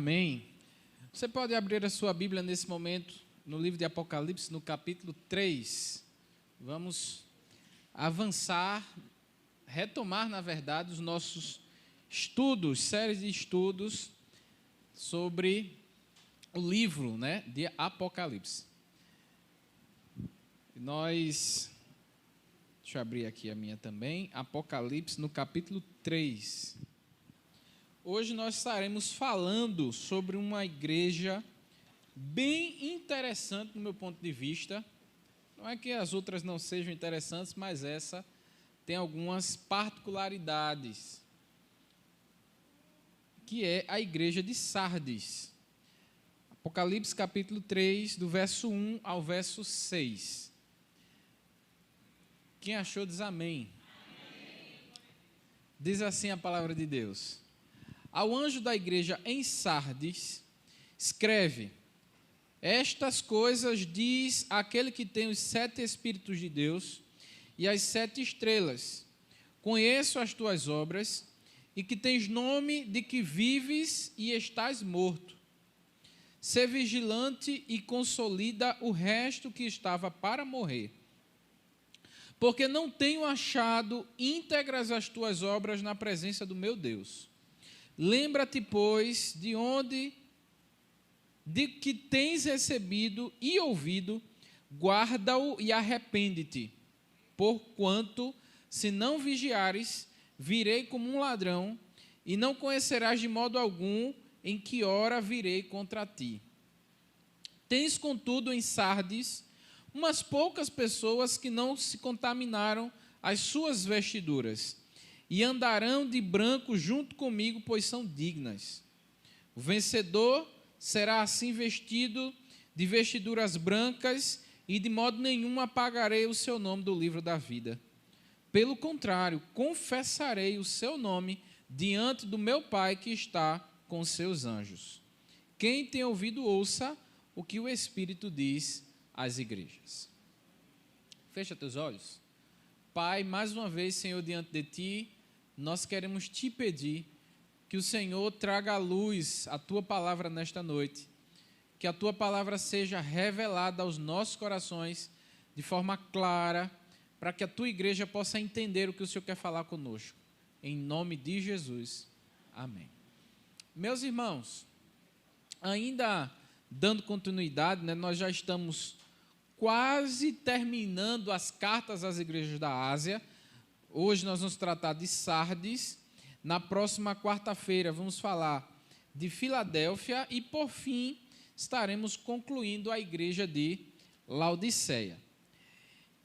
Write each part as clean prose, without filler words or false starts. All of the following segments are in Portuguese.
Amém. Você pode abrir a sua Bíblia nesse momento, no livro de Apocalipse, no capítulo 3. Vamos avançar, retomar, na verdade, os nossos estudos, séries de estudos sobre o livro, de Apocalipse. Deixa eu abrir aqui a minha também, Apocalipse, no capítulo 3. Hoje nós estaremos falando sobre uma igreja bem interessante no meu ponto de vista. Não é que as outras não sejam interessantes, mas essa tem algumas particularidades, que é a igreja de Sardes. Apocalipse capítulo 3, do verso 1 ao verso 6. Quem achou diz amém. Amém. Diz assim a palavra de Deus: ao anjo da igreja em Sardes, escreve: estas coisas diz aquele que tem os 7 Espíritos de Deus e as 7 estrelas. Conheço as tuas obras e que tens nome de que vives e estás morto. Sê vigilante e consolida o resto que estava para morrer. Porque não tenho achado íntegras as tuas obras na presença do meu Deus. Lembra-te, pois, de que tens recebido e ouvido, guarda-o e arrepende-te. Porquanto, se não vigiares, virei como um ladrão, e não conhecerás de modo algum em que hora virei contra ti. Tens, contudo, em Sardes, umas poucas pessoas que não se contaminaram as suas vestiduras, e andarão de branco junto comigo, pois são dignas. O vencedor será assim vestido de vestiduras brancas, e de modo nenhum apagarei o seu nome do livro da vida. Pelo contrário, confessarei o seu nome diante do meu Pai que está com os seus anjos. Quem tem ouvido, ouça o que o Espírito diz às igrejas. Fecha teus olhos. Pai, mais uma vez, Senhor, diante de Ti, nós queremos Te pedir que o Senhor traga à luz a Tua palavra nesta noite, que a Tua palavra seja revelada aos nossos corações de forma clara, para que a Tua igreja possa entender o que o Senhor quer falar conosco. Em nome de Jesus. Amém. Meus irmãos, ainda dando continuidade, nós já estamos quase terminando as cartas às igrejas da Ásia. Hoje nós vamos tratar de Sardes. Na próxima quarta-feira vamos falar de Filadélfia e, por fim, estaremos concluindo a igreja de Laodiceia.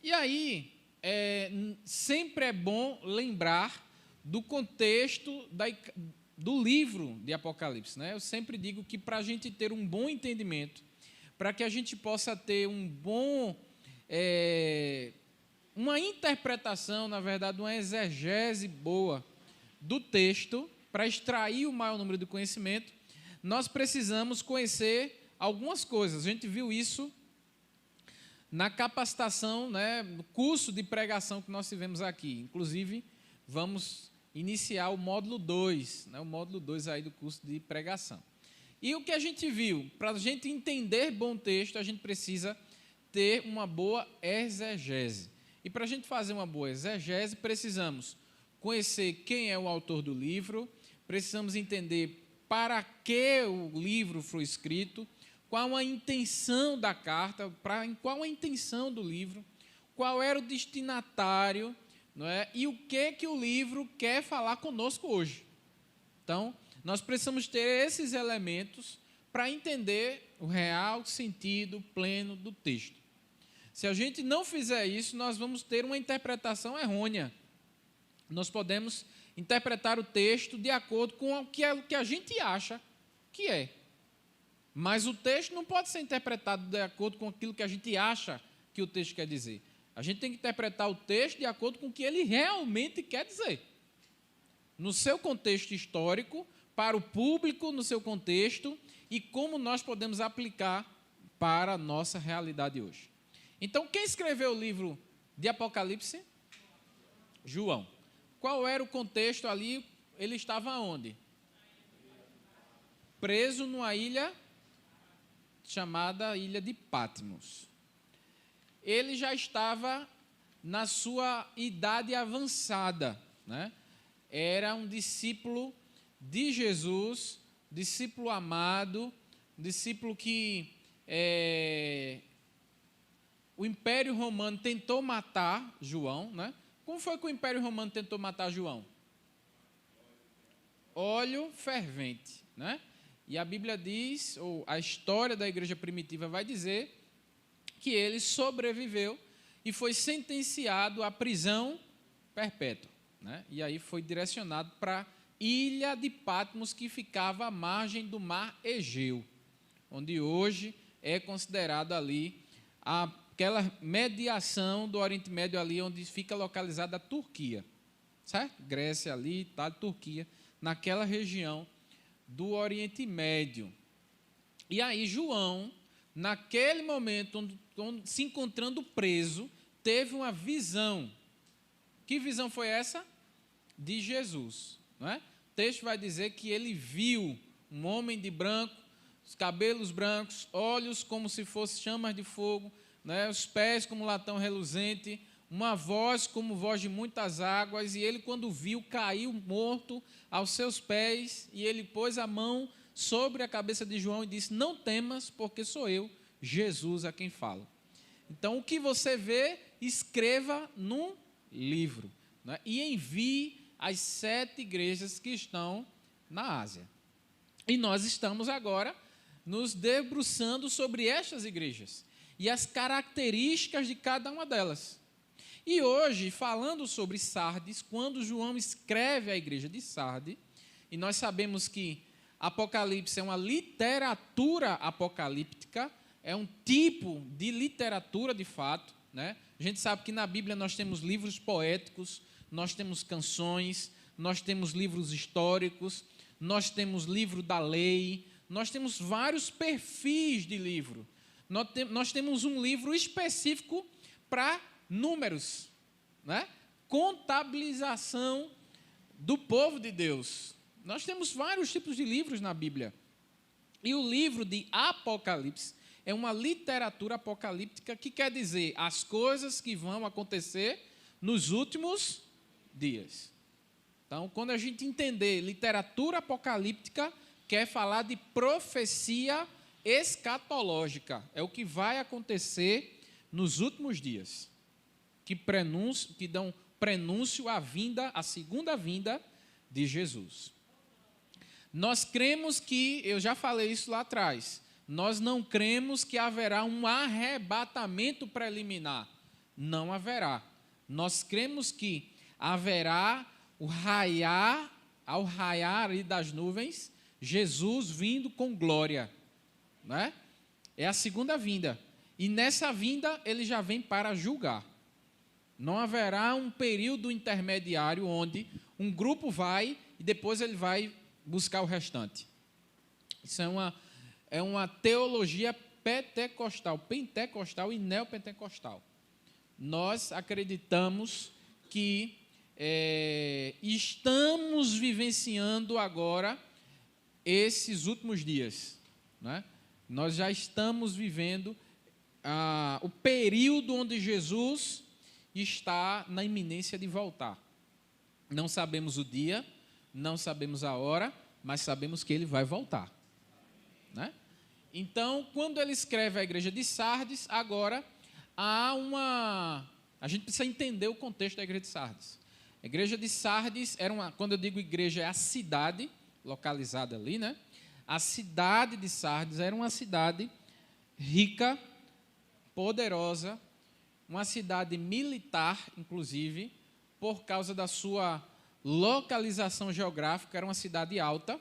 E aí, sempre é bom lembrar do contexto do livro de Apocalipse, Eu sempre digo que para a gente ter um bom entendimento, para que a gente possa ter uma interpretação, na verdade, uma exegese boa do texto, para extrair o maior número de conhecimento, nós precisamos conhecer algumas coisas. A gente viu isso na capacitação, no curso de pregação que nós tivemos aqui. Inclusive, vamos iniciar o módulo 2, o módulo 2 aí do curso de pregação. E o que a gente viu? Para a gente entender bom texto, a gente precisa ter uma boa exegese. E para a gente fazer uma boa exegese, precisamos conhecer quem é o autor do livro, precisamos entender para que o livro foi escrito, qual a intenção da carta, qual a intenção do livro, qual era o destinatário, e o que o livro quer falar conosco hoje. Então, nós precisamos ter esses elementos para entender o real sentido pleno do texto. Se a gente não fizer isso, nós vamos ter uma interpretação errônea. Nós podemos interpretar o texto de acordo com o que a gente acha que é. Mas o texto não pode ser interpretado de acordo com aquilo que a gente acha que o texto quer dizer. A gente tem que interpretar o texto de acordo com o que ele realmente quer dizer. No seu contexto histórico, para o público, no seu contexto, e como nós podemos aplicar para a nossa realidade hoje. Então, quem escreveu o livro de Apocalipse? João. Qual era o contexto ali? Ele estava onde? preso numa ilha chamada Ilha de Patmos. Ele já estava na sua idade avançada, né? Era um discípulo de Jesus, discípulo amado, discípulo que o Império Romano tentou matar João, né? Como foi que o Império Romano tentou matar João? Óleo fervente, né? E a Bíblia diz, ou a história da igreja primitiva vai dizer, que ele sobreviveu e foi sentenciado à prisão perpétua, né? E aí foi direcionado para a ilha de Patmos, que ficava à margem do mar Egeu, onde hoje é considerado ali aquela mediação do Oriente Médio, ali onde fica localizada a Turquia, certo? Grécia ali, Itália, Turquia, naquela região do Oriente Médio. E aí João, naquele momento, onde se encontrando preso, teve uma visão. Que visão foi essa? De Jesus, não é? O texto vai dizer que ele viu um homem de branco, os cabelos brancos, olhos como se fossem chamas de fogo, né? Os pés como latão reluzente, uma voz como voz de muitas águas, e ele, quando viu, caiu morto aos seus pés, e ele pôs a mão sobre a cabeça de João e disse: não temas, porque sou eu, Jesus, a quem falo. Então, o que você vê, escreva num livro, né? E envie às 7 igrejas que estão na Ásia. E nós estamos agora nos debruçando sobre estas igrejas e as características de cada uma delas. E hoje, falando sobre Sardes, quando João escreve à igreja de Sardes, e nós sabemos que Apocalipse é uma literatura apocalíptica, é um tipo de literatura de fato, né? A gente sabe que na Bíblia nós temos livros poéticos, nós temos canções, nós temos livros históricos, nós temos livro da lei, nós temos vários perfis de livro. Nós temos um livro específico para números, né? Contabilização do povo de Deus. Nós temos vários tipos de livros na Bíblia. E o livro de Apocalipse é uma literatura apocalíptica, que quer dizer as coisas que vão acontecer nos últimos dias. Então, quando a gente entender literatura apocalíptica, quer falar de profecia escatológica. É o que vai acontecer nos últimos dias, que dão prenúncio à vinda, à segunda vinda de Jesus. Nós cremos que, eu já falei isso lá atrás, nós não cremos que haverá um arrebatamento preliminar. Não haverá. Nós cremos que haverá ao raiar das nuvens, Jesus vindo com glória, né? É a segunda vinda. E nessa vinda ele já vem para julgar. Não haverá um período intermediário onde um grupo vai e depois ele vai buscar o restante. Isso é uma teologia pentecostal e neopentecostal. Nós acreditamos que estamos vivenciando agora esses últimos dias, né? Nós já estamos vivendo o período onde Jesus está na iminência de voltar. Não sabemos o dia, não sabemos a hora, mas sabemos que ele vai voltar, né? Então, quando ele escreve à igreja de Sardes, agora a gente precisa entender o contexto da igreja de Sardes. A igreja de Sardes quando eu digo igreja, é a cidade localizada ali, né? A cidade de Sardes era uma cidade rica, poderosa, uma cidade militar, inclusive, por causa da sua localização geográfica, era uma cidade alta.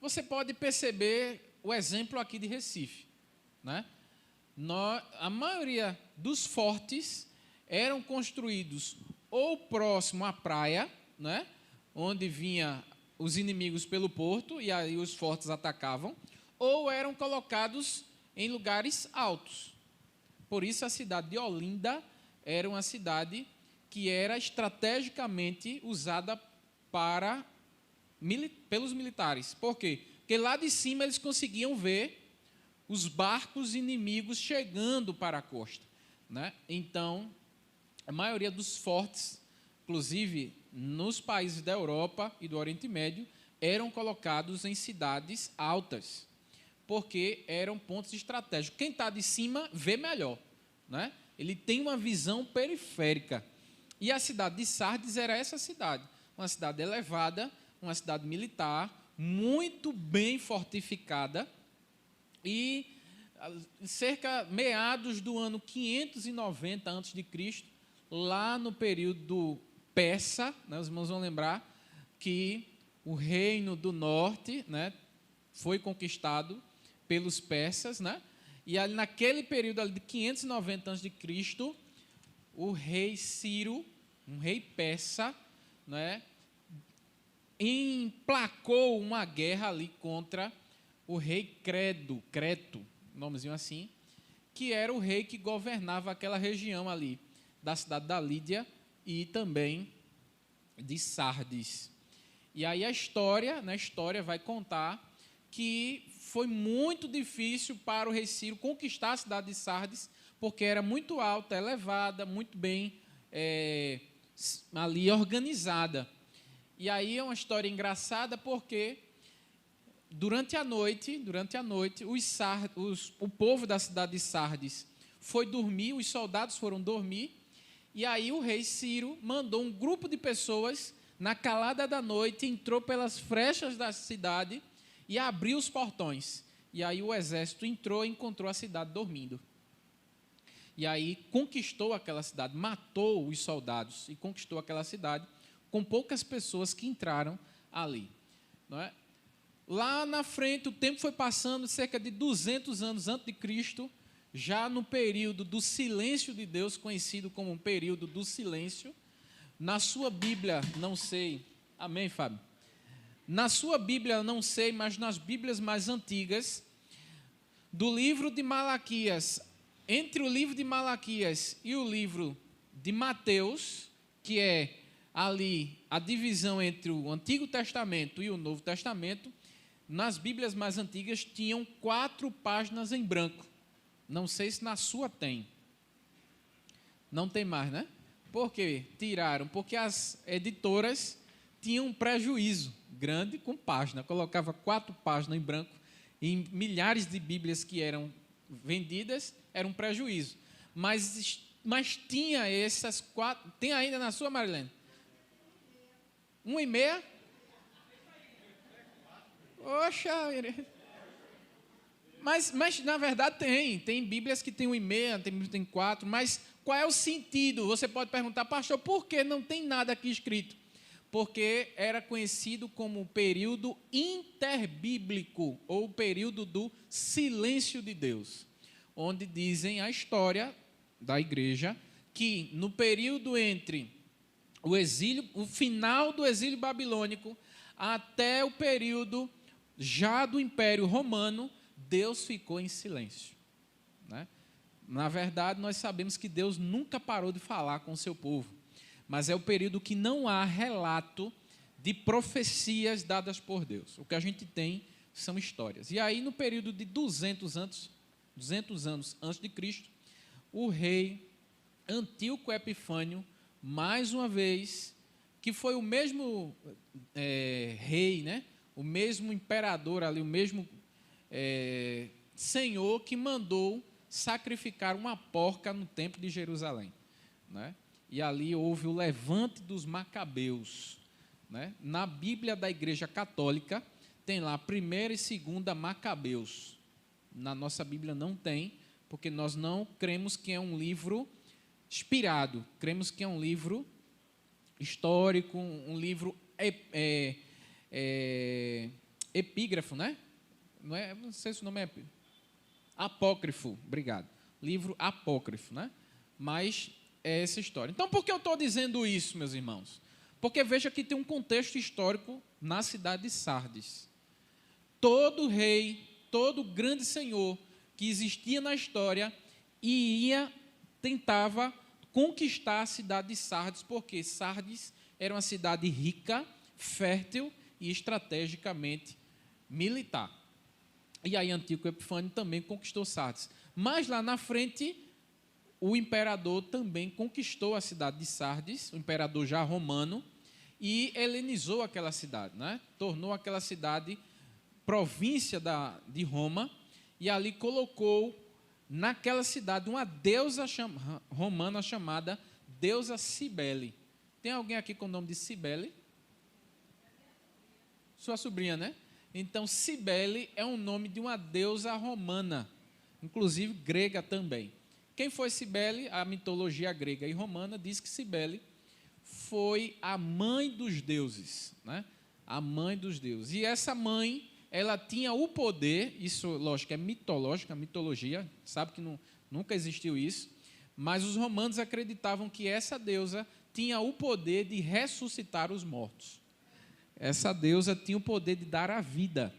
Você pode perceber o exemplo aqui de Recife, né? A maioria dos fortes eram construídos ou próximo à praia, né? Onde vinha os inimigos pelo porto e aí os fortes atacavam, ou eram colocados em lugares altos. Por isso a cidade de Olinda era uma cidade que era estrategicamente usada pelos militares. Por quê? Porque lá de cima eles conseguiam ver os barcos inimigos chegando para a costa, né? Então, a maioria dos fortes, inclusive nos países da Europa e do Oriente Médio, eram colocados em cidades altas, porque eram pontos estratégicos. Quem está de cima vê melhor, né? Ele tem uma visão periférica. E a cidade de Sardes era essa cidade, uma cidade elevada, uma cidade militar, muito bem fortificada, e meados do ano 590 a.C., lá no período persa, né, os irmãos vão lembrar que o reino do norte, né, foi conquistado pelos persas, né, e ali, naquele período ali de 590 a.C., o rei Ciro, um rei persa, né, emplacou uma guerra ali contra o rei Creto, nomezinho assim, que era o rei que governava aquela região ali, da cidade da Lídia e também de Sardes. E aí a história vai contar que foi muito difícil para o rei Ciro conquistar a cidade de Sardes, porque era muito alta, elevada, muito bem ali organizada. E aí é uma história engraçada porque durante a noite, o povo da cidade de Sardes foi dormir, os soldados foram dormir, e aí o rei Ciro mandou um grupo de pessoas, na calada da noite, entrou pelas frechas da cidade e abriu os portões. E aí o exército entrou e encontrou a cidade dormindo. E aí conquistou aquela cidade, matou os soldados e conquistou aquela cidade com poucas pessoas que entraram ali, não é? Lá na frente, o tempo foi passando, cerca de 200 anos antes de Cristo, já no período do silêncio de Deus, conhecido como um período do silêncio. Na sua Bíblia, não sei, amém, Fábio? Na sua Bíblia, não sei, mas nas Bíblias mais antigas, do livro de Malaquias, entre o livro de Malaquias e o livro de Mateus, que é ali a divisão entre o Antigo Testamento e o Novo Testamento, nas Bíblias mais antigas tinham 4 páginas em branco. Não sei se na sua tem. Não tem mais, né? Por quê? Tiraram. Porque as editoras tinham um prejuízo grande com página. Colocava 4 páginas em branco em milhares de Bíblias que eram vendidas, era um prejuízo. Mas tinha essas 4... Tem ainda na sua, Marilene? 1,5? Oxa, mas na verdade tem Bíblias que tem 1,5, tem Bíblias que tem 4, mas qual é o sentido? Você pode perguntar, pastor, por que não tem nada aqui escrito? Porque era conhecido como o período interbíblico, ou o período do silêncio de Deus, onde dizem a história da igreja que no período entre o final do exílio babilônico até o período já do Império Romano, Deus ficou em silêncio, né? Na verdade, nós sabemos que Deus nunca parou de falar com o seu povo, mas é o período que não há relato de profecias dadas por Deus. O que a gente tem são histórias. E aí, no período de 200 anos antes de Cristo, o rei Antíoco Epifânio, mais uma vez, que foi o mesmo rei, né? O mesmo imperador ali, o mesmo senhor que mandou sacrificar uma porca no templo de Jerusalém, né? E ali houve o levante dos Macabeus, né? Na Bíblia da Igreja Católica tem lá 1ª e 2ª Macabeus. Na nossa Bíblia não tem, porque nós não cremos que é um livro inspirado, cremos que é um livro histórico, um livro epígrafo, né? Não sei se o nome é apócrifo, obrigado. Livro apócrifo, né? Mas é essa história. Então, por que eu estou dizendo isso, meus irmãos? Porque veja que tem um contexto histórico na cidade de Sardes. Todo rei, todo grande senhor que existia na história tentava conquistar a cidade de Sardes, porque Sardes era uma cidade rica, fértil e estrategicamente militar. E aí Antíoco Epifânio também conquistou Sardes. Mas lá na frente, o imperador também conquistou a cidade de Sardes, o imperador já romano, e helenizou aquela cidade, né? Tornou aquela cidade província de Roma, e ali colocou naquela cidade uma deusa romana chamada deusa Cibele. Tem alguém aqui com o nome de Cibele? Sua sobrinha, né? Então, Cibele é um nome de uma deusa romana, inclusive grega também. Quem foi Cibele? A mitologia grega e romana diz que Cibele foi a mãe dos deuses, né? A mãe dos deuses. E essa mãe, ela tinha o poder, isso, lógico, é mitológico, a mitologia, sabe que nunca existiu isso, mas os romanos acreditavam que essa deusa tinha o poder de ressuscitar os mortos. Essa deusa tinha o poder de dar a vida,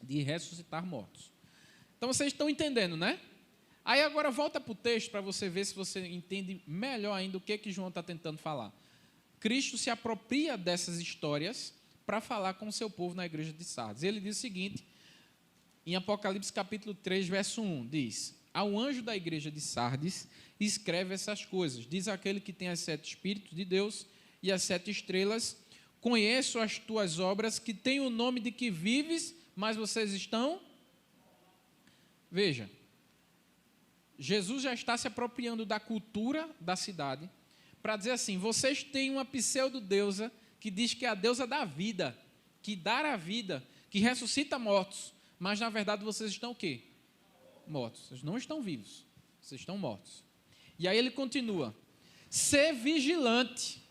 de ressuscitar mortos. Então, vocês estão entendendo, né? Aí, agora, volta para o texto para você ver se você entende melhor ainda o que João está tentando falar. Cristo se apropria dessas histórias para falar com o seu povo na igreja de Sardes. Ele diz o seguinte, em Apocalipse capítulo 3, verso 1, diz: ao anjo da igreja de Sardes, escreve essas coisas. Diz aquele que tem as 7 Espíritos de Deus e as 7 estrelas: conheço as tuas obras, que têm o nome de que vives, mas vocês estão... Veja, Jesus já está se apropriando da cultura da cidade para dizer assim: vocês têm uma pseudo-deusa que diz que é a deusa da vida, que dá a vida, que ressuscita mortos, mas na verdade vocês estão o quê? Mortos. Vocês não estão vivos, vocês estão mortos. E aí ele continua: ser vigilante.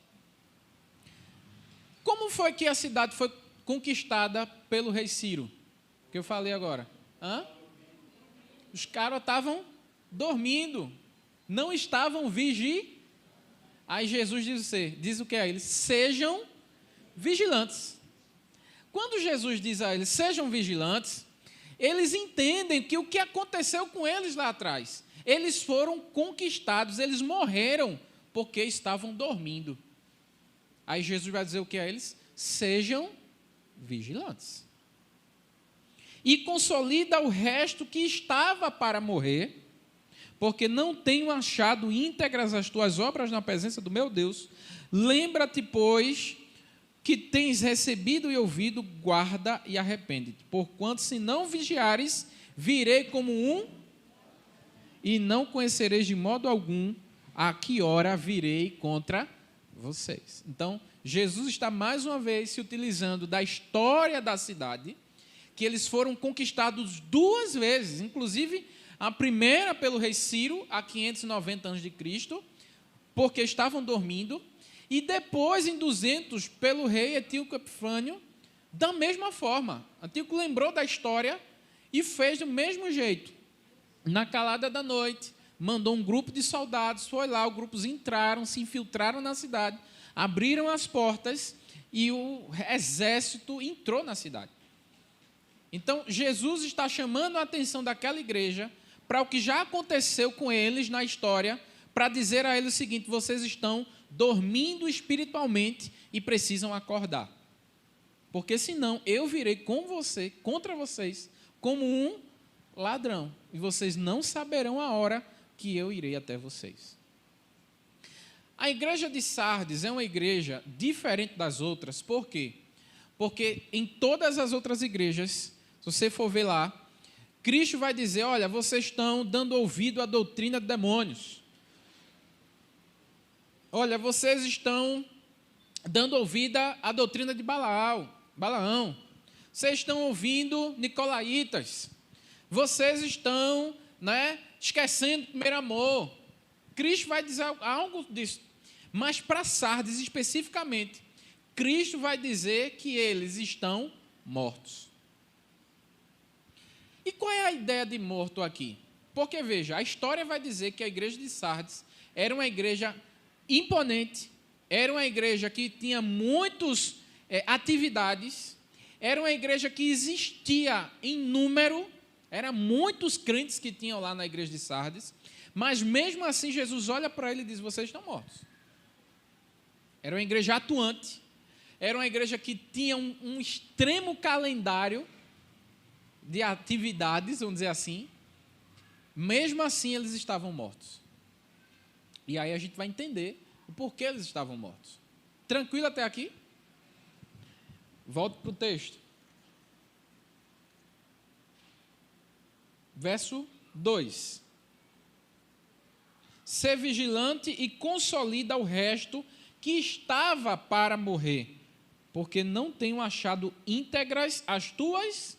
Como foi que a cidade foi conquistada pelo rei Ciro? Que eu falei agora. Os caras estavam dormindo, não estavam vigiando. Aí Jesus diz o que a eles? Sejam vigilantes. Quando Jesus diz a eles, sejam vigilantes, eles entendem que o que aconteceu com eles lá atrás, eles foram conquistados, eles morreram porque estavam dormindo. Aí Jesus vai dizer o que a eles? Sejam vigilantes. E consolida o resto que estava para morrer, porque não tenho achado íntegras as tuas obras na presença do meu Deus. Lembra-te, pois, que tens recebido e ouvido, guarda e arrepende-te. Porquanto, se não vigiares, virei como um, e não conhecereis de modo algum a que hora virei contra vocês. Então, Jesus está mais uma vez se utilizando da história da cidade, que eles foram conquistados 2 vezes, inclusive a primeira pelo rei Ciro, há 590 anos de Cristo, porque estavam dormindo, e depois, em 200, pelo rei Antíoco Epifânio, da mesma forma. Antíoco lembrou da história e fez do mesmo jeito. Na calada da noite, mandou um grupo de soldados, foi lá, os grupos entraram, se infiltraram na cidade, abriram as portas e o exército entrou na cidade. Então, Jesus está chamando a atenção daquela igreja para o que já aconteceu com eles na história, para dizer a eles o seguinte: vocês estão dormindo espiritualmente e precisam acordar. Porque senão eu virei contra vocês, como um ladrão, e vocês não saberão a hora que eu irei até vocês. A igreja de Sardes é uma igreja diferente das outras. Por quê? Porque em todas as outras igrejas, se você for ver lá, Cristo vai dizer: olha, vocês estão dando ouvido à doutrina de demônios. Olha, vocês estão dando ouvido à doutrina de Balaão. Vocês estão ouvindo nicolaítas. Vocês estão, esquecendo o primeiro amor. Cristo vai dizer algo disso. Mas para Sardes especificamente, Cristo vai dizer que eles estão mortos. E qual é a ideia de morto aqui? Porque, veja, a história vai dizer que a igreja de Sardes era uma igreja imponente, era uma igreja que tinha muitas atividades, era uma igreja que existia em número, eram muitos crentes que tinham lá na igreja de Sardes, mas mesmo assim Jesus olha para ele e diz: vocês estão mortos. Era uma igreja atuante, era uma igreja que tinha um extremo calendário, de atividades, vamos dizer assim, mesmo assim eles estavam mortos. E aí a gente vai entender o porquê eles estavam mortos. Tranquilo até aqui? Volto para o texto. Verso 2. Ser vigilante e consolida o resto que estava para morrer, porque não tenho achado íntegras as tuas.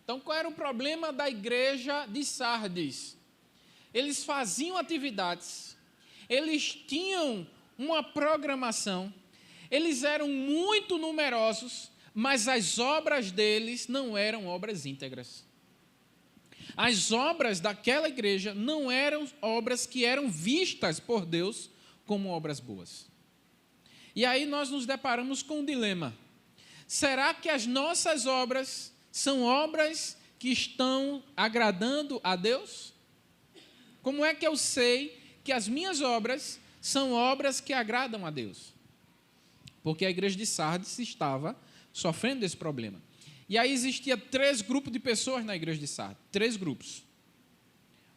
Então, qual era o problema da igreja de Sardes? Eles faziam atividades, eles tinham uma programação, eles eram muito numerosos, mas as obras deles não eram obras íntegras. As obras daquela igreja não eram obras que eram vistas por Deus como obras boas. E aí nós nos deparamos com um dilema. Será que as nossas obras são obras que estão agradando a Deus? Como é que eu sei que as minhas obras são obras que agradam a Deus? Porque a igreja de Sardes estava sofrendo desse problema. E aí existia 3 grupos de pessoas na igreja de Sardes. 3 grupos.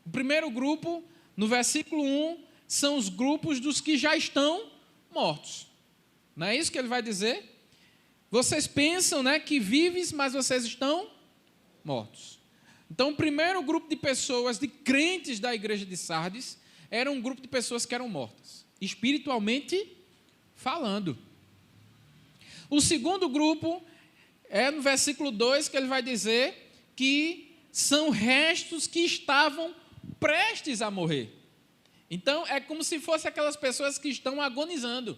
O primeiro grupo, no versículo 1, são os grupos dos que já estão mortos. Não é isso que ele vai dizer? Vocês pensam, né, que vives, mas vocês estão mortos. Então, o primeiro grupo de pessoas, de crentes da igreja de Sardes, era um grupo de pessoas que eram mortas, espiritualmente falando. O segundo grupo é no versículo 2 que ele vai dizer que são restos que estavam prestes a morrer. Então, é como se fossem aquelas pessoas que estão agonizando,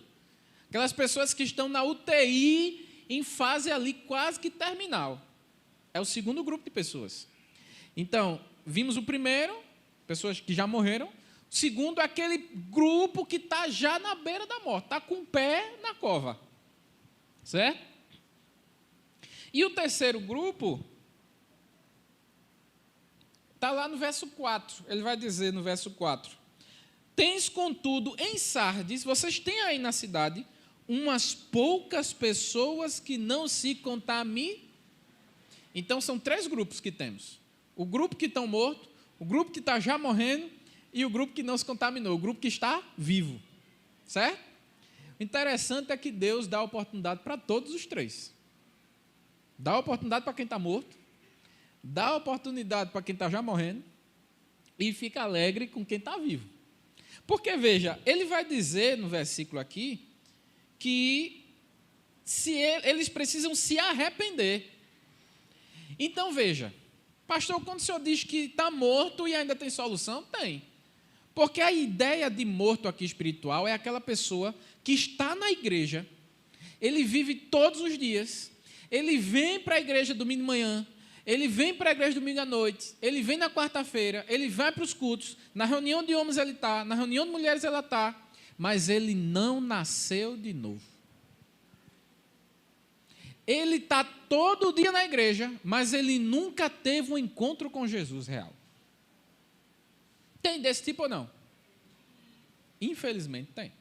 aquelas pessoas que estão na UTI em fase ali quase que terminal. É o segundo grupo de pessoas. Então, vimos o primeiro, pessoas que já morreram. O segundo é aquele grupo que está já na beira da morte, está com o pé na cova. Certo? E o terceiro grupo está lá no verso 4. Ele vai dizer no verso 4. Tens, contudo, em Sardes, vocês têm aí na cidade, umas poucas pessoas que não se contaminam. Então, são 3 grupos que temos. O grupo que está morto, o grupo que está já morrendo e o grupo que não se contaminou, o grupo que está vivo. Certo? O interessante é que Deus dá oportunidade para todos os 3. Dá oportunidade para quem está morto, dá oportunidade para quem está já morrendo e fica alegre com quem está vivo. Porque, veja, ele vai dizer no versículo aqui que eles precisam se arrepender. Então, veja, pastor, quando o senhor diz que está morto e ainda tem solução, tem. Porque a ideia de morto aqui espiritual é aquela pessoa que está na igreja, ele vive todos os dias, ele vem para a igreja domingo de manhã, ele vem para a igreja domingo à noite, ele vem na quarta-feira, ele vai para os cultos, na reunião de homens ele está, na reunião de mulheres ela está, mas ele não nasceu de novo. Ele está todo dia na igreja, mas ele nunca teve um encontro com Jesus real. Tem desse tipo ou não? Infelizmente tem.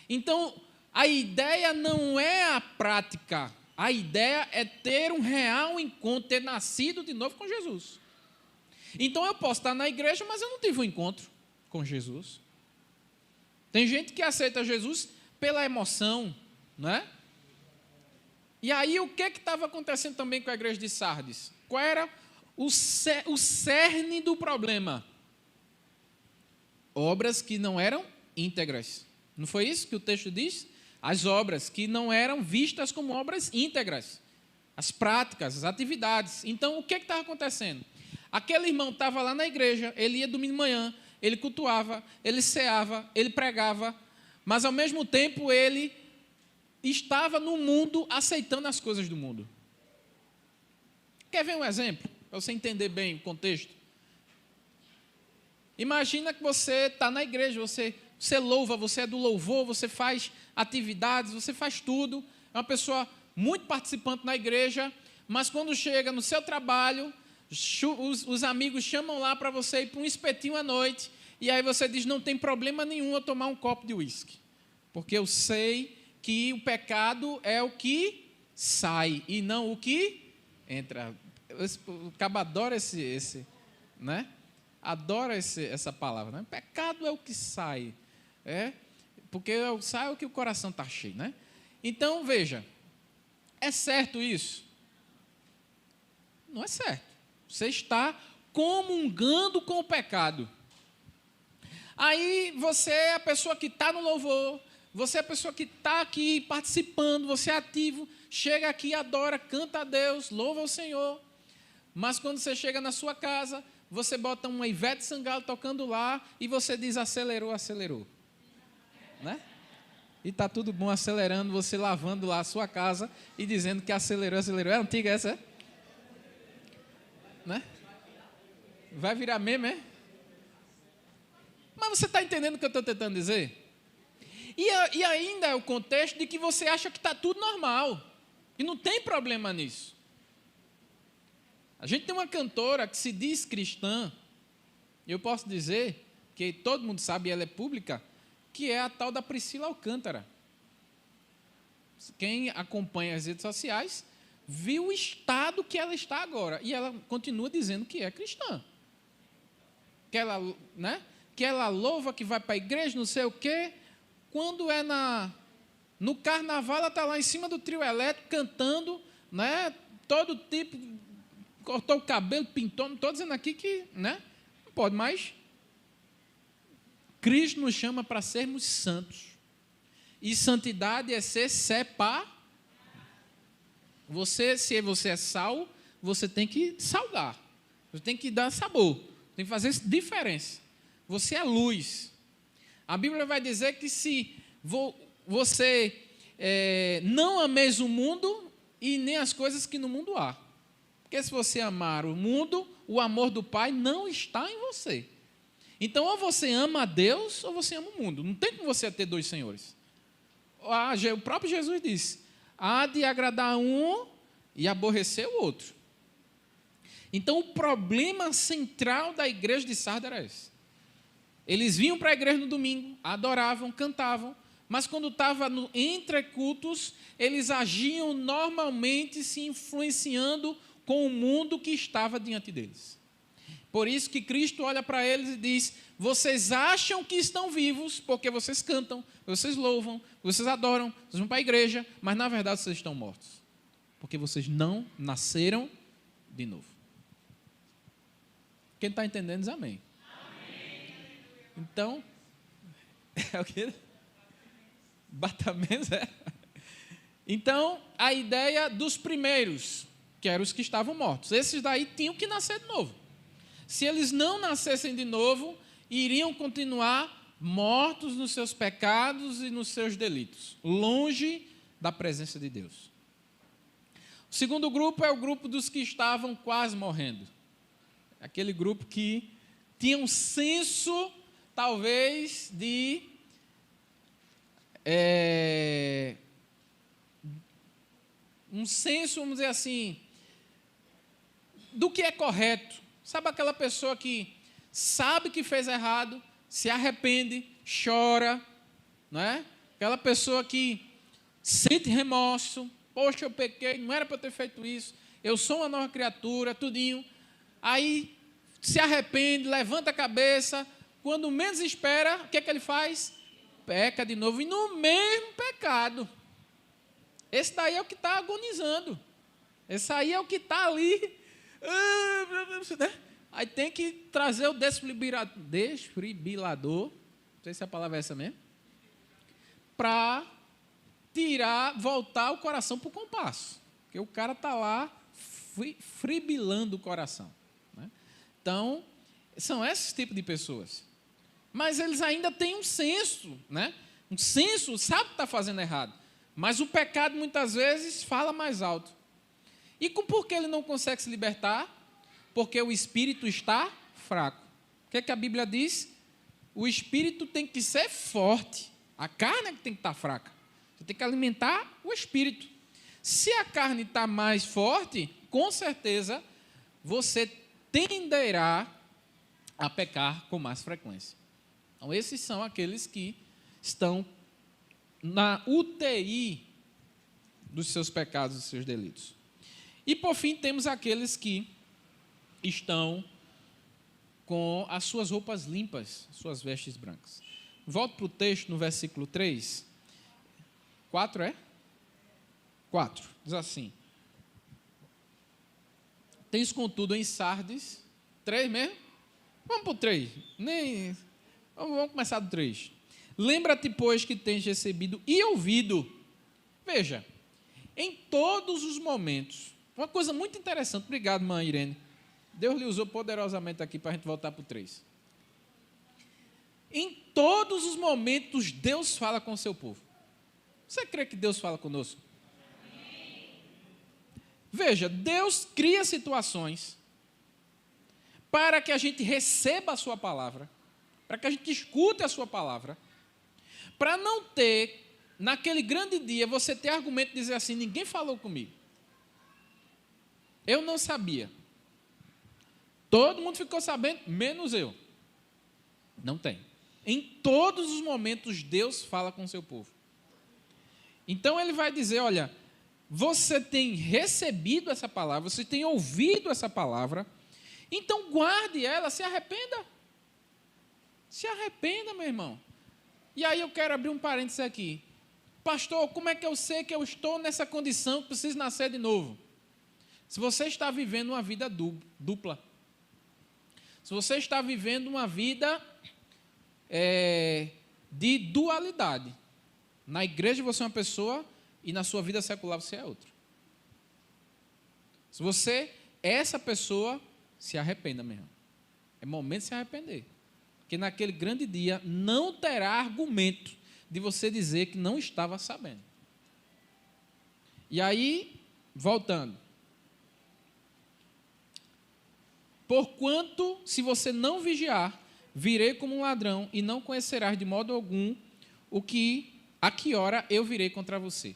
Então, a ideia não é a prática, a ideia é ter um real encontro, ter nascido de novo com Jesus. Então, eu posso estar na igreja, mas eu não tive um encontro com Jesus. Tem gente que aceita Jesus pela emoção, não é? E aí, o que estava acontecendo também com a igreja de Sardes? Qual era o cerne do problema? Obras que não eram íntegras. Não foi isso que o texto diz? As obras que não eram vistas como obras íntegras. As práticas, as atividades. Então, o que estava acontecendo? Aquele irmão estava lá na igreja, ele ia domingo de manhã, ele cultuava, ele ceava, ele pregava, mas ao mesmo tempo ele estava no mundo aceitando as coisas do mundo. Quer ver um exemplo? Para você entender bem o contexto. Imagina que você está na igreja, você louva, você é do louvor, você faz atividades, você faz tudo, é uma pessoa muito participante na igreja, mas quando chega no seu trabalho, os amigos chamam lá para você ir para um espetinho à noite, e aí você diz, não tem problema nenhum eu tomar um copo de uísque, porque eu sei que o pecado é o que sai, e não o que entra. O cabo adora né? Adora essa palavra, né? Pecado é o que sai, porque sai o que o coração está cheio, né? Então, veja, é certo isso? Não é certo. Você está comungando com o pecado. Aí você é a pessoa que está no louvor, você é a pessoa que está aqui participando, você é ativo, chega aqui, adora, canta a Deus, louva o Senhor. Mas quando você chega na sua casa, você bota uma Ivete Sangalo tocando lá e você diz acelerou, acelerou. Né? E está tudo bom acelerando, você lavando lá a sua casa e dizendo que acelerou, acelerou. É antiga essa, é? Né? Vai virar meme, é? Mas você está entendendo o que eu estou tentando dizer? E ainda é o contexto de que você acha que está tudo normal. E não tem problema nisso. A gente tem uma cantora que se diz cristã, e eu posso dizer, que todo mundo sabe, ela é pública, que é a tal da Priscila Alcântara. Quem acompanha as redes sociais viu o estado que ela está agora. E ela continua dizendo que é cristã. Que ela, né? Que ela louva, que vai para a igreja, não sei o quê. Quando é no carnaval, ela está lá em cima do trio elétrico, cantando, né? Todo tipo, cortou o cabelo, pintou, não estou dizendo aqui que, né? Não pode mais. Cristo nos chama para sermos santos. E santidade é ser separado. Se você é sal, você tem que salgar. Você tem que dar sabor. Tem que fazer diferença. Você é luz. A Bíblia vai dizer que se você não ameis o mundo e nem as coisas que no mundo há. Porque se você amar o mundo, o amor do Pai não está em você. Então, ou você ama a Deus, ou você ama o mundo. Não tem como você ter dois senhores. O próprio Jesus disse, há de agradar um e aborrecer o outro. Então, o problema central da igreja de Sardes era esse. Eles vinham para a igreja no domingo, adoravam, cantavam, mas quando estava entre cultos, eles agiam normalmente se influenciando com o mundo que estava diante deles. Por isso que Cristo olha para eles e diz, vocês acham que estão vivos porque vocês cantam, vocês louvam, vocês adoram, vocês vão para a igreja, mas na verdade vocês estão mortos. Porque vocês não nasceram de novo. Quem está entendendo diz amém. Então, é o quê? Batamento, é? Então, a ideia dos primeiros, que eram os que estavam mortos, esses daí tinham que nascer de novo. Se eles não nascessem de novo, iriam continuar mortos nos seus pecados e nos seus delitos, longe da presença de Deus. O segundo grupo é o grupo dos que estavam quase morrendo. Aquele grupo que tinha um senso, talvez, um senso, vamos dizer assim, do que é correto. Sabe aquela pessoa que sabe que fez errado, se arrepende, chora, não é? Aquela pessoa que sente remorso, poxa, eu pequei, não era para eu ter feito isso, eu sou uma nova criatura, tudinho. Aí se arrepende, levanta a cabeça, quando menos espera, o que é que ele faz? Peca de novo, e no mesmo pecado. Esse daí é o que está agonizando. Esse aí é o que está ali. Aí tem que trazer o desfibrilador, não sei se a palavra é essa mesmo, para voltar o coração para o compasso. Porque o cara está lá fribilando o coração. Né? Então, são esses tipos de pessoas. Mas eles ainda têm um senso, né? Um senso, sabe que está fazendo errado. Mas o pecado, muitas vezes, fala mais alto. E por que ele não consegue se libertar? Porque o espírito está fraco. O que é que a Bíblia diz? O espírito tem que ser forte. A carne é que tem que estar fraca. Você tem que alimentar o espírito. Se a carne está mais forte, com certeza, você tenderá a pecar com mais frequência. Então, esses são aqueles que estão na UTI dos seus pecados e dos seus delitos. E, por fim, temos aqueles que estão com as suas roupas limpas, suas vestes brancas. Volto para o texto no versículo 3. 4 é? 4. Diz assim. Tens, contudo, em Sardes... 3 mesmo? Vamos para o 3. Vamos começar do 3. Lembra-te, pois, que tens recebido e ouvido. Veja, em todos os momentos, uma coisa muito interessante. Obrigado, mãe Irene. Deus lhe usou poderosamente aqui para a gente voltar para o 3. Em todos os momentos, Deus fala com o seu povo. Você crê que Deus fala conosco? Veja, Deus cria situações para que a gente receba a sua palavra, para que a gente escute a sua palavra, para não ter, naquele grande dia, você ter argumento de dizer assim, ninguém falou comigo. Eu não sabia. Todo mundo ficou sabendo, menos eu. Não tem. Em todos os momentos, Deus fala com o seu povo. Então, ele vai dizer, olha, você tem recebido essa palavra, você tem ouvido essa palavra, então guarde ela, se arrependa. Se arrependa, meu irmão. E aí eu quero abrir um parênteses aqui. Pastor, como é que eu sei que eu estou nessa condição que preciso nascer de novo? Se você está vivendo uma vida dupla. Se você está vivendo uma vida de dualidade. Na igreja você é uma pessoa e na sua vida secular você é outra. Se você é essa pessoa, se arrependa mesmo. É momento de se arrepender. Porque naquele grande dia não terá argumento de você dizer que não estava sabendo. E aí, voltando. Porquanto, se você não vigiar, virei como um ladrão e não conhecerás de modo algum a que hora eu virei contra você.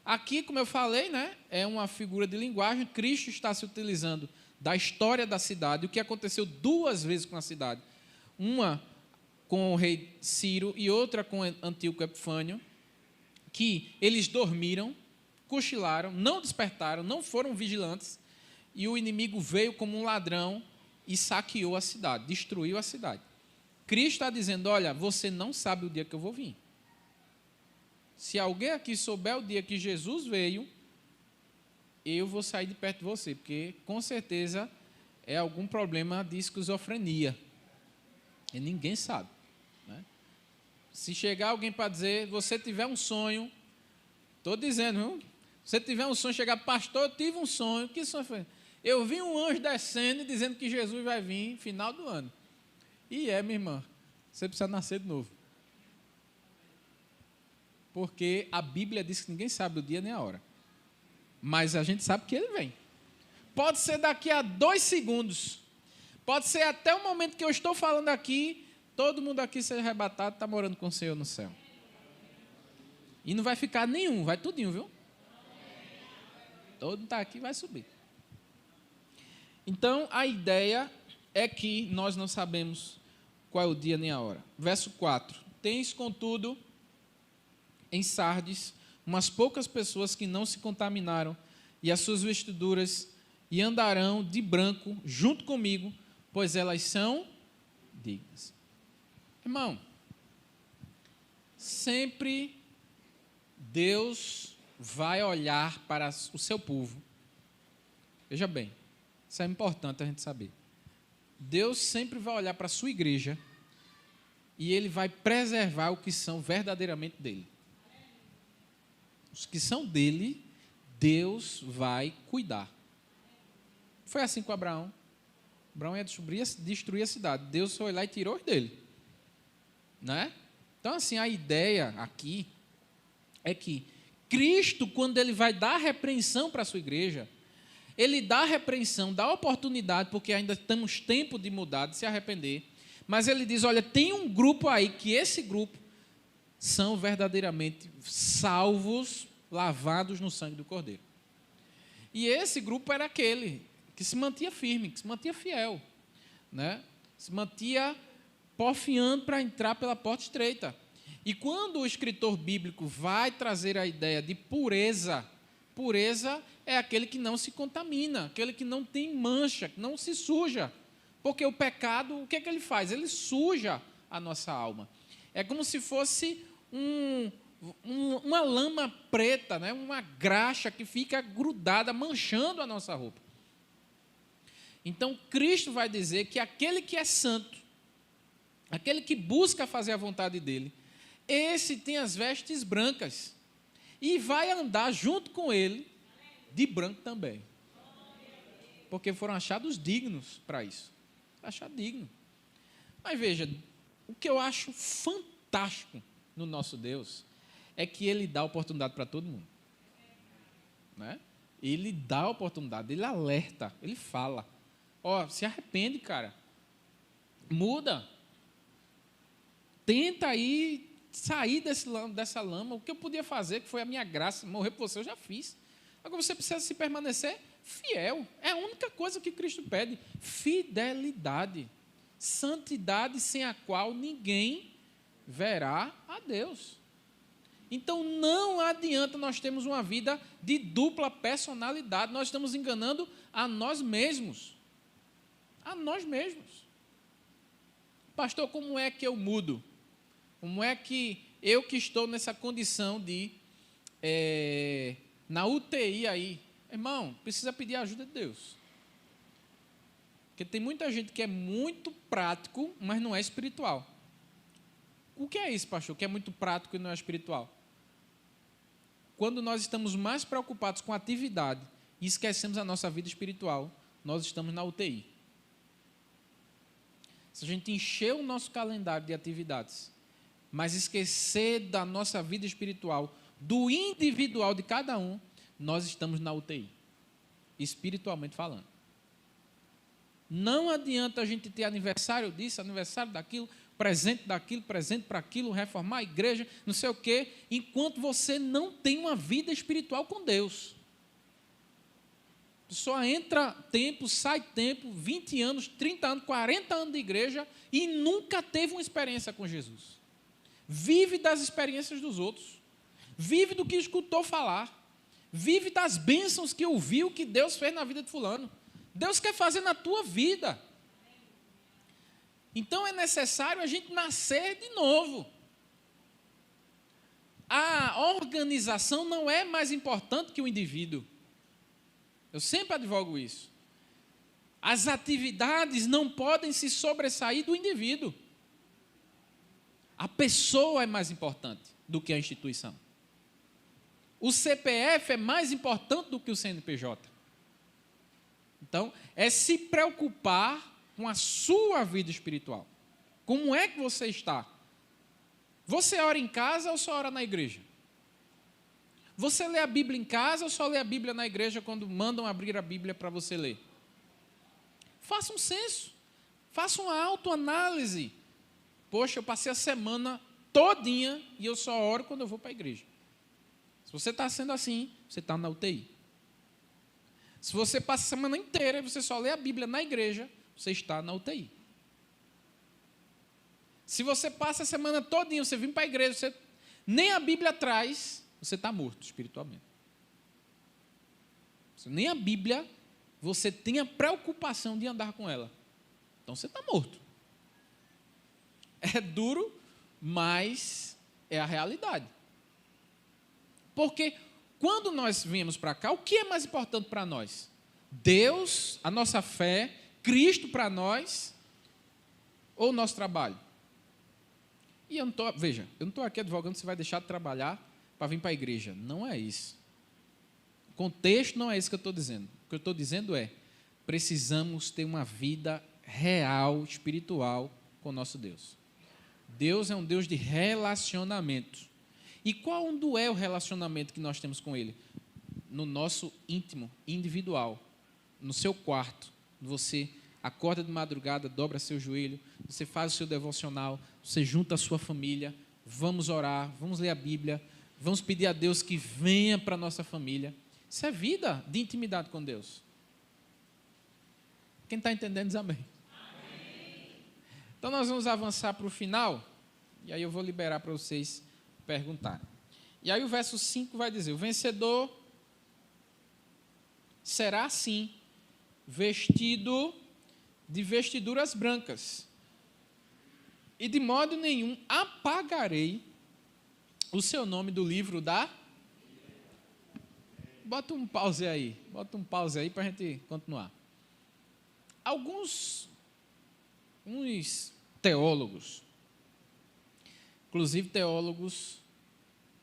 Aqui, como eu falei, né, é uma figura de linguagem. Cristo está se utilizando da história da cidade, o que aconteceu 2 vezes com a cidade. Uma com o rei Ciro e outra com Antíoco Epifânio, que eles dormiram, cochilaram, não despertaram, não foram vigilantes, e o inimigo veio como um ladrão e saqueou a cidade, destruiu a cidade. Cristo está dizendo, olha, você não sabe o dia que eu vou vir. Se alguém aqui souber o dia que Jesus veio, eu vou sair de perto de você, porque com certeza é algum problema de esquizofrenia. E ninguém sabe. Né? Se chegar alguém para dizer, você tiver um sonho, estou dizendo, viu? Se você tiver um sonho, chegar, pastor, eu tive um sonho. Que sonho foi? Eu vi um anjo descendo e dizendo que Jesus vai vir no final do ano. E minha irmã, você precisa nascer de novo. Porque a Bíblia diz que ninguém sabe o dia nem a hora. Mas a gente sabe que ele vem. Pode ser daqui a 2 segundos. Pode ser até o momento que eu estou falando aqui, todo mundo aqui seja arrebatado, está morando com o Senhor no céu. E não vai ficar nenhum, vai tudinho, viu? Todo mundo está aqui e vai subir. Então, a ideia é que nós não sabemos qual é o dia nem a hora. Verso 4. Tens, contudo, em Sardes, umas poucas pessoas que não se contaminaram, e as suas vestiduras, e andarão de branco junto comigo, pois elas são dignas. Irmão, sempre Deus vai olhar para o seu povo. Veja bem, isso é importante a gente saber. Deus sempre vai olhar para a sua igreja e Ele vai preservar o que são verdadeiramente dele. Os que são dele, Deus vai cuidar. Foi assim com Abraão. Abraão ia destruir a cidade. Deus foi lá e tirou os dele. Né? Então, assim, a ideia aqui é que Cristo, quando ele vai dar repreensão para a sua igreja, ele dá repreensão, dá oportunidade, porque ainda temos tempo de mudar, de se arrepender. Mas ele diz, olha, tem um grupo aí, que esse grupo são verdadeiramente salvos, lavados no sangue do Cordeiro. E esse grupo era aquele que se mantia firme, que se mantia fiel, né? Se mantia porfiando para entrar pela porta estreita. E quando o escritor bíblico vai trazer a ideia de pureza, pureza é aquele que não se contamina, aquele que não tem mancha, que não se suja. Porque o pecado, o que é que ele faz? Ele suja a nossa alma. É como se fosse uma lama preta, né? Uma graxa que fica grudada, manchando a nossa roupa. Então, Cristo vai dizer que aquele que é santo, aquele que busca fazer a vontade dele, esse tem as vestes brancas e vai andar junto com ele de branco também. Porque foram achados dignos para isso. Achar digno. Mas veja, o que eu acho fantástico no nosso Deus é que Ele dá oportunidade para todo mundo. Né? Ele dá oportunidade, Ele alerta, Ele fala. Ó, se arrepende, cara. Muda. Tenta aí sair dessa lama. O que eu podia fazer, que foi a minha graça, morrer por você, eu já fiz. Agora você precisa se permanecer fiel. É a única coisa que Cristo pede. Fidelidade. Santidade sem a qual ninguém verá a Deus. Então não adianta nós termos uma vida de dupla personalidade. Nós estamos enganando a nós mesmos. A nós mesmos. Pastor, como é que eu mudo? Como é que eu que estou nessa condição de na UTI aí, irmão, precisa pedir a ajuda de Deus. Porque tem muita gente que é muito prático, mas não é espiritual. O que é isso, pastor? Que é muito prático e não é espiritual? Quando nós estamos mais preocupados com a atividade e esquecemos a nossa vida espiritual, nós estamos na UTI. Se a gente encher o nosso calendário de atividades, mas esquecer da nossa vida espiritual, do individual de cada um, nós estamos na UTI, espiritualmente falando. Não adianta a gente ter aniversário disso, aniversário daquilo, presente para aquilo, reformar a igreja, não sei o quê, enquanto você não tem uma vida espiritual com Deus. Só entra tempo, sai tempo, 20 anos, 30 anos, 40 anos de igreja e nunca teve uma experiência com Jesus. Vive das experiências dos outros. Vive do que escutou falar. Vive das bênçãos que ouviu que Deus fez na vida de fulano. Deus quer fazer na tua vida. Então é necessário a gente nascer de novo. A organização não é mais importante que o indivíduo. Eu sempre advogo isso. As atividades não podem se sobressair do indivíduo. A pessoa é mais importante do que a instituição. O CPF é mais importante do que o CNPJ. Então, é se preocupar com a sua vida espiritual. Como é que você está? Você ora em casa ou só ora na igreja? Você lê a Bíblia em casa ou só lê a Bíblia na igreja quando mandam abrir a Bíblia para você ler? Faça um censo. Faça uma autoanálise. Poxa, eu passei a semana todinha e eu só oro quando eu vou para a igreja. Se você está sendo assim, você está na UTI. Se você passa a semana inteira e você só lê a Bíblia na igreja, você está na UTI. Se você passa a semana todinha, você vem para a igreja, você nem a Bíblia traz, você está morto espiritualmente. Nem a Bíblia, você tem a preocupação de andar com ela. Então você está morto. É duro, mas é a realidade. Porque quando nós viemos para cá, o que é mais importante para nós? Deus, a nossa fé, Cristo para nós, ou o nosso trabalho? E eu não estou, veja, eu não estou aqui advogando que você vai deixar de trabalhar para vir para a igreja. Não é isso. O contexto não é isso que eu estou dizendo. O que eu estou dizendo é, precisamos ter uma vida real, espiritual com o nosso Deus. Deus é um Deus de relacionamento. E quando é o relacionamento que nós temos com Ele? No nosso íntimo, individual, no seu quarto. Você acorda de madrugada, dobra seu joelho, você faz o seu devocional, você junta a sua família, vamos orar, vamos ler a Bíblia, vamos pedir a Deus que venha para a nossa família. Isso é vida de intimidade com Deus. Quem está entendendo diz amém. Então nós vamos avançar para o final, e aí eu vou liberar para vocês perguntarem. E aí o verso 5 vai dizer, o vencedor será assim, vestido de vestiduras brancas. E de modo nenhum apagarei o seu nome do livro da... Bota um pause aí para a gente continuar. Uns teólogos, inclusive teólogos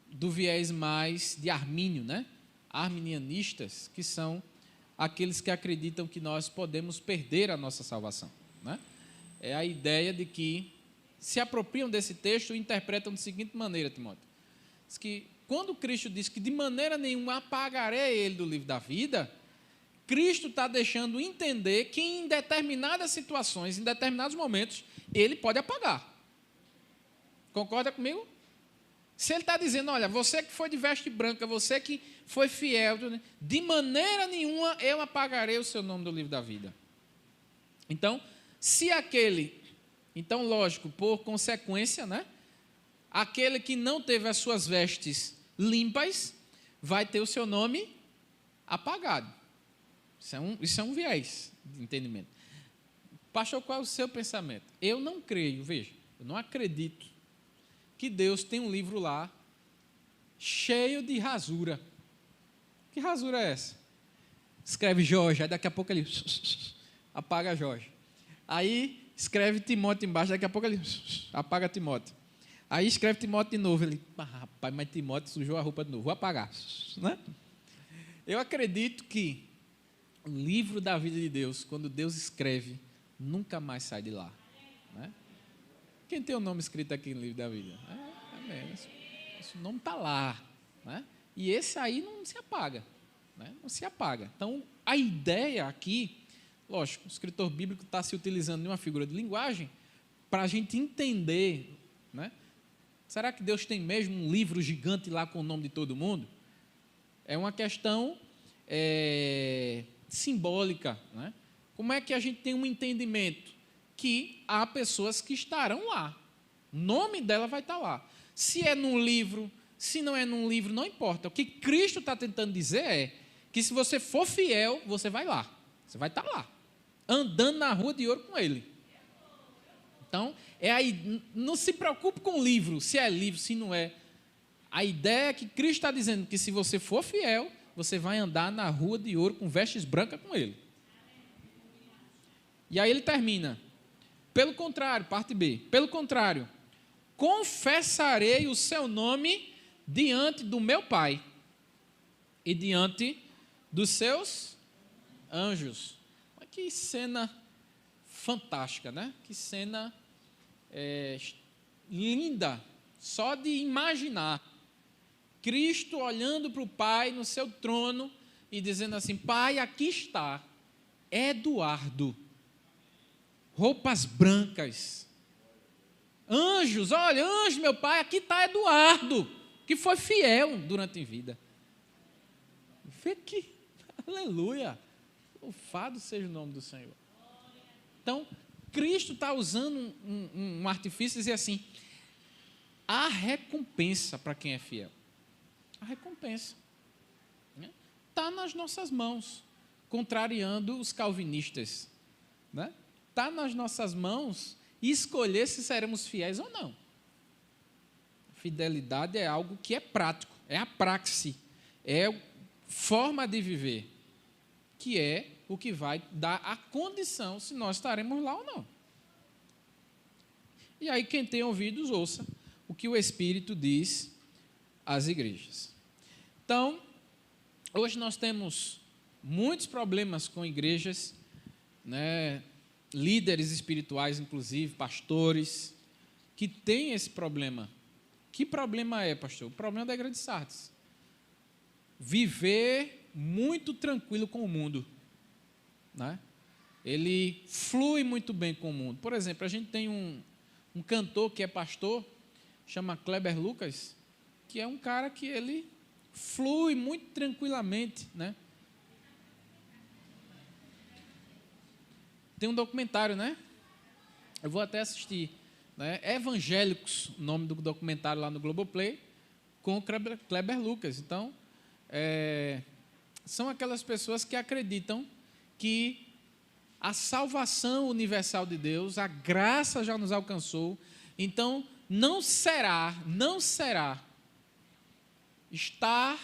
do viés mais de Armínio, né? Arminianistas, que são aqueles que acreditam que nós podemos perder a nossa salvação, né? É a ideia de que se apropriam desse texto e interpretam da seguinte maneira, Timóteo. Diz que quando Cristo diz que de maneira nenhuma apagarei ele do livro da vida, Cristo está deixando entender que em determinadas situações, em determinados momentos, ele pode apagar. Concorda comigo? Se ele está dizendo, olha, você que foi de veste branca, você que foi fiel, de maneira nenhuma eu apagarei o seu nome do livro da vida. Então, então, lógico, por consequência, né? Aquele que não teve as suas vestes limpas, vai ter o seu nome apagado. Isso é um viés de entendimento. Pastor, qual é o seu pensamento? Eu não creio, veja, eu não acredito que Deus tem um livro lá cheio de rasura. Que rasura é essa? Escreve Jorge, aí daqui a pouco ele apaga Jorge. Aí escreve Timóteo embaixo, daqui a pouco ele apaga Timóteo. Aí escreve Timóteo de novo, ele, rapaz, mas Timóteo sujou a roupa de novo, vou apagar. Né? Eu acredito que o livro da vida de Deus, quando Deus escreve, nunca mais sai de lá. Né? Quem tem o nome escrito aqui no livro da vida? Esse nome está lá. Né? E esse aí não se apaga. Né? Não se apaga. Então, a ideia aqui, lógico, o escritor bíblico está se utilizando de uma figura de linguagem para a gente entender, né? Será que Deus tem mesmo um livro gigante lá com o nome de todo mundo? É uma questão simbólica. Né? Como é que a gente tem um entendimento? Que há pessoas que estarão lá. O nome dela vai estar lá. Se é num livro, se não é num livro, não importa. O que Cristo está tentando dizer é que se você for fiel, você vai lá. Você vai estar lá. Andando na rua de ouro com ele. Então, não se preocupe com o livro, se é livro, se não é. A ideia é que Cristo está dizendo que se você for fiel, você vai andar na rua de ouro com vestes brancas com ele. E aí ele termina. Pelo contrário, parte B. Pelo contrário, confessarei o seu nome diante do meu Pai e diante dos seus anjos. Mas que cena fantástica, né? Que cena linda, só de imaginar. Cristo olhando para o Pai no seu trono e dizendo assim, Pai, aqui está Eduardo, roupas brancas, anjos, olha, anjo, meu Pai, aqui está Eduardo, que foi fiel durante a vida. Vê que, aleluia, louvado seja o nome do Senhor. Então, Cristo está usando um artifício e dizer assim, há recompensa para quem é fiel. A recompensa está nas nossas mãos, contrariando os calvinistas. Está nas nossas mãos escolher se seremos fiéis ou não. Fidelidade é algo que é prático, é a praxe, é forma de viver, que é o que vai dar a condição se nós estaremos lá ou não. E aí, quem tem ouvidos, ouça o que o Espírito diz às igrejas. Então, hoje nós temos muitos problemas com igrejas, né, líderes espirituais, inclusive, pastores, que têm esse problema. Que problema é, pastor? O problema da igreja de Sardes. Viver muito tranquilo com o mundo. Né? Ele flui muito bem com o mundo. Por exemplo, a gente tem um cantor que é pastor, chama Kleber Lucas, que é um cara que ele flui muito tranquilamente, né? Tem um documentário, né? Eu vou até assistir, né? Evangélicos, o nome do documentário lá no Globoplay, com o Kleber Lucas. Então, são aquelas pessoas que acreditam que a salvação universal de Deus, a graça já nos alcançou, então não será estar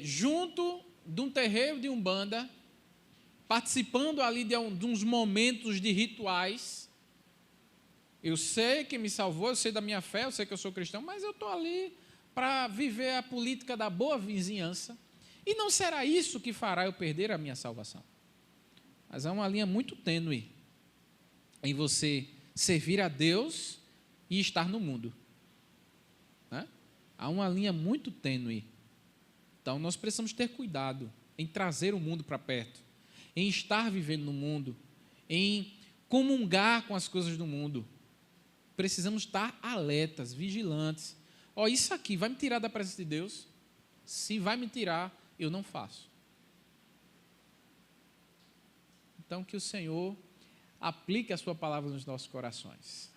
junto de um terreiro de Umbanda, participando ali de uns momentos de rituais. Eu sei que me salvou, eu sei da minha fé, eu sei que eu sou cristão, mas eu estou ali para viver a política da boa vizinhança. E não será isso que fará eu perder a minha salvação. Mas há uma linha muito tênue em você servir a Deus e estar no mundo. Né? Há uma linha muito tênue. Então, nós precisamos ter cuidado em trazer o mundo para perto, em estar vivendo no mundo, em comungar com as coisas do mundo. Precisamos estar alertas, vigilantes. Isso aqui vai me tirar da presença de Deus? Se vai me tirar, eu não faço. Então, que o Senhor aplique a sua palavra nos nossos corações.